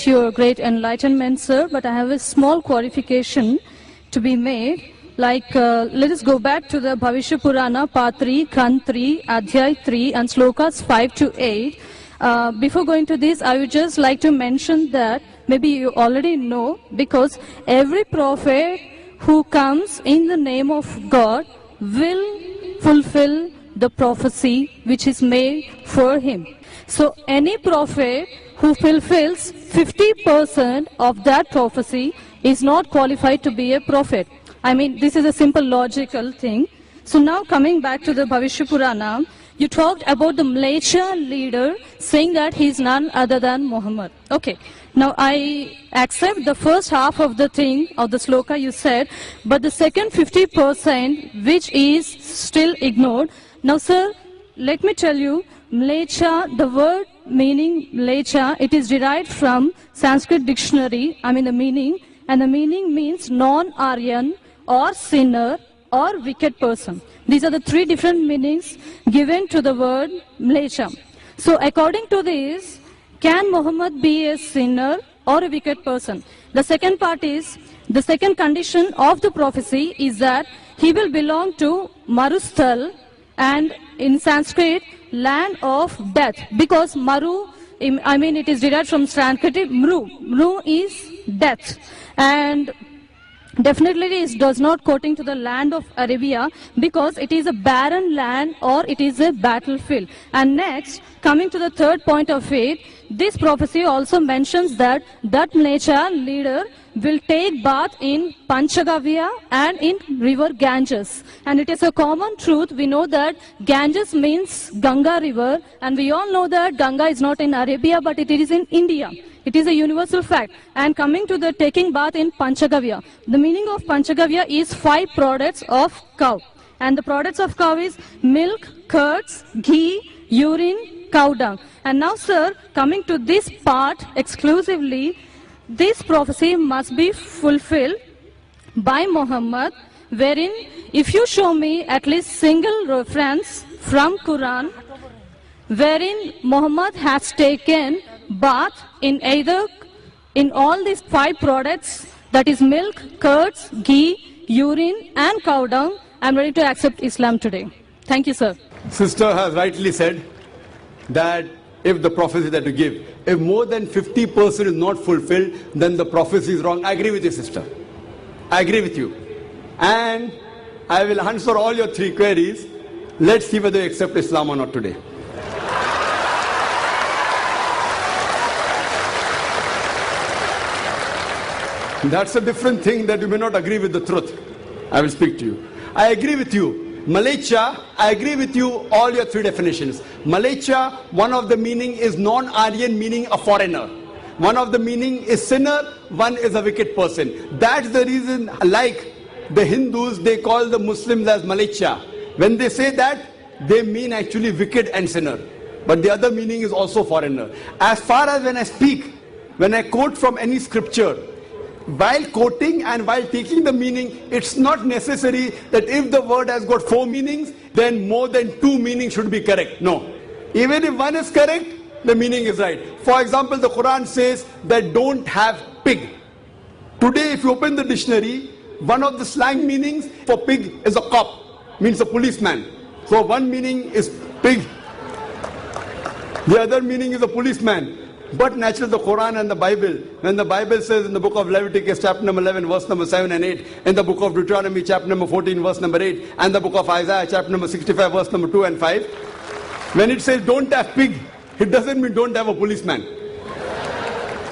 appreciate your great enlightenment, sir, but I have a small clarification to be made. Like, let us go back to the Bhavishya Purana, Part 3, Khand 3, Adhyay 3, and Slokas 5 to 8. Before going to this, I would just like to mention that maybe you already know, because every prophet who comes in the name of God will fulfill the prophecy which is made for him. So any prophet who fulfills 50% of that prophecy is not qualified to be a prophet. I mean, this is a simple logical thing. So now coming back to the Bhavishya Purana, you talked about the Malaysia leader saying that he is none other than Muhammad. Okay, now I accept the first half of the thing, of the sloka you said, but the second 50% which is still ignored. Now sir, let me tell you, Malaysia, the word meaning Malaysia, it is derived from Sanskrit dictionary, I mean the meaning, and the meaning means non-Aryan or sinner or wicked person. These are the three different meanings given to the word Malaysia. So according to this, can Muhammad be a sinner or a wicked person? The second part is, the second condition of the prophecy is that he will belong to Marusthal, and in Sanskrit, land of death, because Maru, I mean it is derived from Sanskrit, Mru. Mru is death. And definitely it does not quoting to the land of Arabia, because it is a barren land or it is a battlefield. And next, coming to the third point of it, this prophecy also mentions that Malaysia leader will take bath in Panchagavya and in river Ganges. And it is a common truth. We know that Ganges means Ganga river, and we all know that Ganga is not in Arabia, but it is in India. It is a universal fact. And coming to the taking bath in Panchagavya, the meaning of Panchagavya is 5 products of cow. And the products of cow is milk, curds, ghee, urine, cow dung. And now sir, coming to this part exclusively, this prophecy must be fulfilled by Muhammad, wherein if you show me at least single reference from Quran, wherein Muhammad has taken bath in either, in all these 5 products, that is milk, curds, ghee, urine and cow dung, I am ready to accept Islam today. Thank you, sir. Sister has rightly said that if the prophecy that you give, if more than 50% is not fulfilled, then the prophecy is wrong. I agree with you, sister. I agree with you. And I will answer all your 3 queries. Let's see whether you accept Islam or not today. That's a different thing, that you may not agree with the truth. I will speak to you. I agree with you. Malaysia, I agree with you, all your 3 definitions. Malaysia, one of the meaning is non-Aryan, meaning a foreigner. One of the meaning is sinner, one is a wicked person. That's the reason, like the Hindus, they call the Muslims as Malaysia. When they say that, they mean actually wicked and sinner. But the other meaning is also foreigner. As far as when I speak, when I quote from any scripture, while quoting and while taking the meaning, it's not necessary that if the word has got 4 meanings, then more than 2 meanings should be correct. No. Even if one is correct, the meaning is right. For example, the Quran says that don't have pig. Today, if you open the dictionary, one of the slang meanings for pig is a cop, means a policeman. So one meaning is pig, the other meaning is a policeman. But naturally the Quran and the Bible, when the Bible says in the book of Leviticus chapter number 11 verse number 7 and 8, in the book of Deuteronomy chapter number 14 verse number 8, and the book of Isaiah chapter number 65 verse number 2 and 5, when it says don't have pig, it doesn't mean don't have a policeman.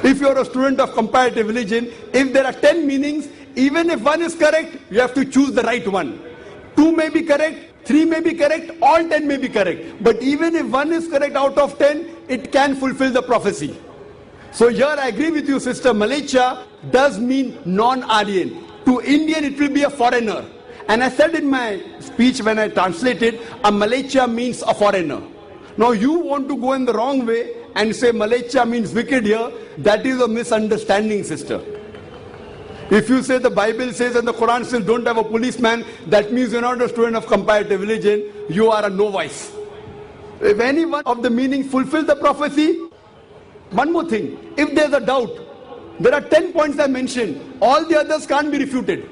If you are a student of comparative religion, if there are 10 meanings, even if one is correct, you have to choose the right one. 2 may be correct, 3 may be correct, all 10 may be correct. But even if one is correct out of 10, it can fulfill the prophecy. So here I agree with you, sister. Malaysia does mean non-Aryan. To Indian it will be a foreigner. And I said in my speech when I translated, a Malaysia means a foreigner. Now you want to go in the wrong way and say Malaysia means wicked here. That is a misunderstanding, sister. If you say the Bible says and the Quran says don't have a policeman, that means you're not a student of comparative religion, you are a novice. If any one of the meanings fulfill the prophecy, One more thing, if there's a doubt, there are 10 points I mentioned. All the others can't be refuted.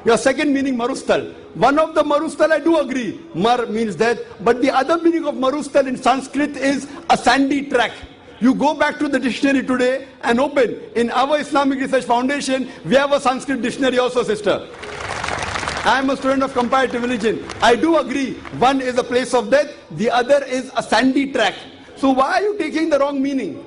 Your second meaning, marustal. One of the marustal I do agree. Mar means death. But the other meaning of marustal in Sanskrit is a sandy track. You go back to the dictionary today and open. In our Islamic Research Foundation, we have a Sanskrit dictionary also, sister. I am a student of comparative religion. I do agree. One is a place of death. The other is a sandy track. So why are you taking the wrong meaning?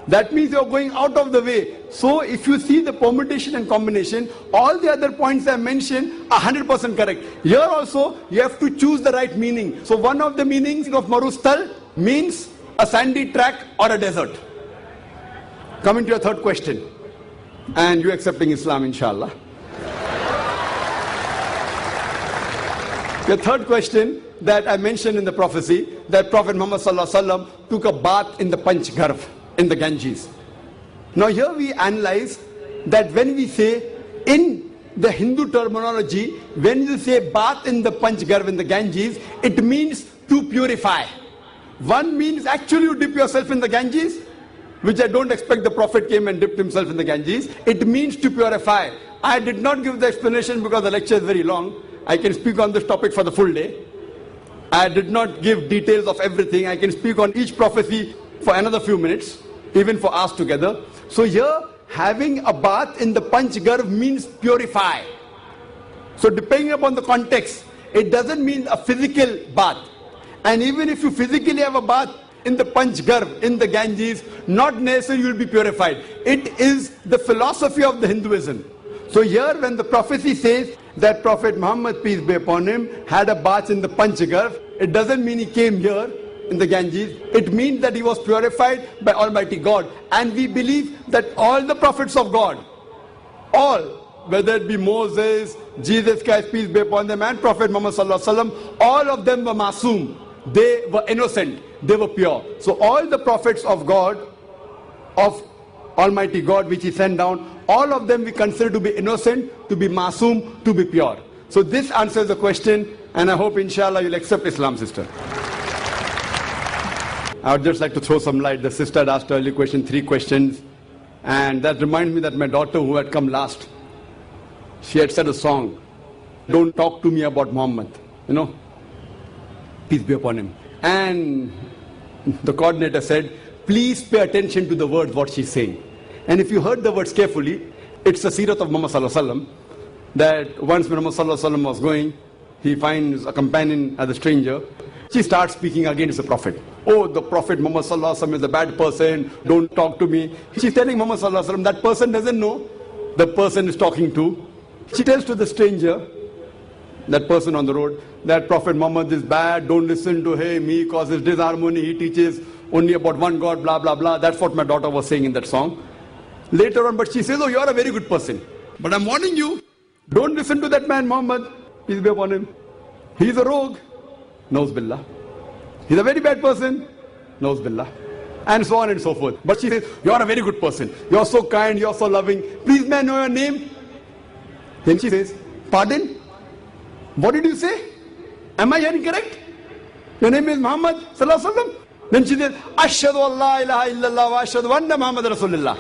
That means you are going out of the way. So if you see the permutation and combination, all the other points I mentioned are 100% correct. Here also, you have to choose the right meaning. So one of the meanings of marustal means a sandy track or a desert. Coming to your third question. And you accepting Islam, inshallah. The third question that I mentioned in the prophecy, that Prophet Muhammad Sallallahu Alaihi Wasallam took a bath in the Panch Garv, in the Ganges. Now here we analyze that when we say, in the Hindu terminology, when you say bath in the Panch Garv, in the Ganges, it means to purify. One means actually you dip yourself in the Ganges, which I don't expect the Prophet came and dipped himself in the Ganges. It means to purify. I did not give the explanation because the lecture is very long. I can speak on this topic for the full day. I did not give details of everything. I can speak on each prophecy for another few minutes, even for us together. So here, having a bath in the Panch Garv means purify. So depending upon the context, it doesn't mean a physical bath. And even if you physically have a bath in the Panch Garv, in the Ganges, not necessarily you will be purified. It is the philosophy of the Hinduism. So here when the prophecy says that Prophet Muhammad, peace be upon him, had a bath in the Panch Garv, it doesn't mean he came here in the Ganges. It means that he was purified by Almighty God. And we believe that all the prophets of God, all, whether it be Moses, Jesus Christ, peace be upon them, and Prophet Muhammad Sallallahu Alaihi Wasallam, all of them were masoom. They were innocent. They were pure. So all the prophets of God, of Almighty God, which he sent down, all of them we consider to be innocent, to be masoom, to be pure. So this answers the question, and I hope inshallah you'll accept Islam, sister. I would just like to throw some light. The sister had asked earlier question, 3 questions, and that reminds me that my daughter who had come last, she had said a song, "Don't talk to me about Muhammad," you know, peace be upon him. And the coordinator said, please pay attention to the words, what she's saying. And if you heard the words carefully, it's the Sirat of Muhammad Sallallahu Alaihi Wasallam, that once Muhammad Sallallahu Alaihi Wasallam was going, he finds a companion as a stranger. She starts speaking against the Prophet. Oh, the Prophet Muhammad Sallallahu Alaihi Wasallam is a bad person, don't talk to me. She's telling Muhammad Sallallahu Alaihi Wasallam, that person doesn't know the person is talking to. She tells to the stranger, that person on the road, that Prophet Muhammad is bad, don't listen to him, he causes disharmony, he teaches only about one God, blah, blah, blah. That's what my daughter was saying in that song. Later on, but she says, oh, you're a very good person. But I'm warning you, don't listen to that man Muhammad, peace be upon him. He's a rogue, Nauz Billah. He's a very bad person, Nauz Billah. And so on and so forth. But she says, you're a very good person. You're so kind, you're so loving. Please may I know your name? Then she says, pardon? What did you say? Am I hearing correct? Your name is Muhammad Sallallahu Alaihi Wasallam? Then she says, Ashhadu an la ilaha illallah wa ashhadu anna Muhammad Rasulullah.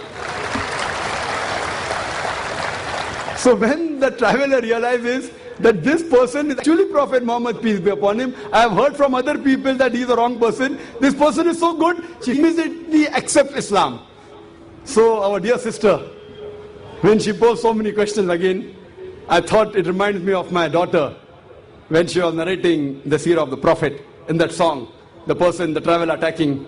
So when the traveler realizes that this person is actually Prophet Muhammad, peace be upon him, I have heard from other people that he is the wrong person, this person is so good, she immediately accepts Islam. So our dear sister, when she posed so many questions again, I thought it reminds me of my daughter when she was narrating the seerah of the Prophet in that song. The person, the traveler attacking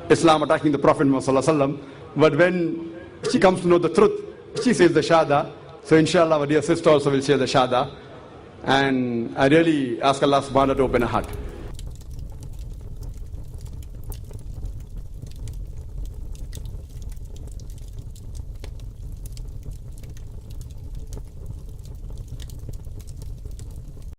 Islam, attacking the Prophet Muhammad Sallallahu Alaihi Wasallam. But when she comes to know the truth, she says the Shahada. So inshallah our dear sister also will share the Shahada. And I really ask Allah subhanahu wa ta'ala to open her heart.